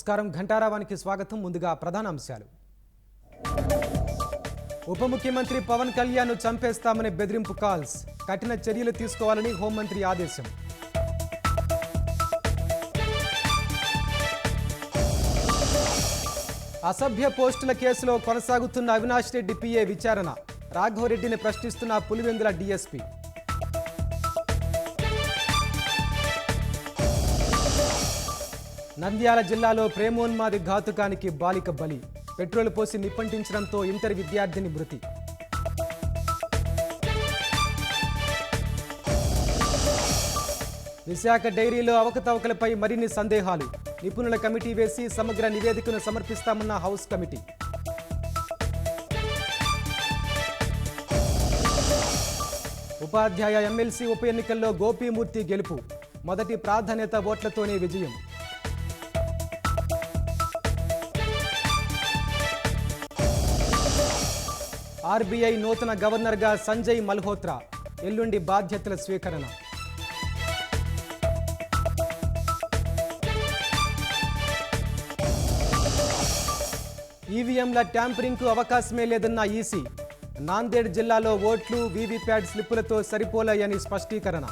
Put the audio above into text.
నమస్కారం ఘంటారావానికి స్వాగతం. ముందుగా ప్రధాన అంశాలు. ఉప ముఖ్యమంత్రి పవన్ కళ్యాణ్ ను చంపేస్తామనే బెదిరింపు కాల్స్, కఠిన చర్యలు తీసుకోవాలని హోంమంత్రి ఆదేశం. అసభ్య పోస్టుల కేసులో కొనసాగుతున్న అవినాష్ రెడ్డి పిఏ విచారణ, రాఘవరెడ్డిని ప్రశ్నిస్తున్న పులివెందుల డీఎస్పీ. నంద్యాల జిల్లాలో ప్రేమోన్మాది ఘాతుకానికి బాలిక బలి, పెట్రోల్ పోసి నిప్పంటించడంతో ఇంటర్ విద్యార్థిని మృతి. విశాఖ డైరీలో అవకతవకలపై మరిన్ని సందేహాలు, నిపుణుల కమిటీ వేసి సమగ్ర నివేదికను సమర్పిస్తామన్న హౌస్ కమిటీ. ఉపాధ్యాయ ఎమ్మెల్సీ ఉప ఎన్నికల్లో గోపీమూర్తి గెలుపు, మొదటి ప్రాధాన్యత ఓట్లతోనే విజయం. ఆర్బీఐ నూతన గవర్నర్గా సంజయ్ మల్హోత్రా, ఎల్లుండి బాధ్యతల స్వీకరణ. ఈవీఎంల ట్యాంపరింగ్కు అవకాశమే లేదన్న ఈసీ, నాందేడ్ జిల్లాలో ఓట్లు వీవీప్యాట్ స్లిప్పులతో సరిపోలాయని స్పష్టీకరణ.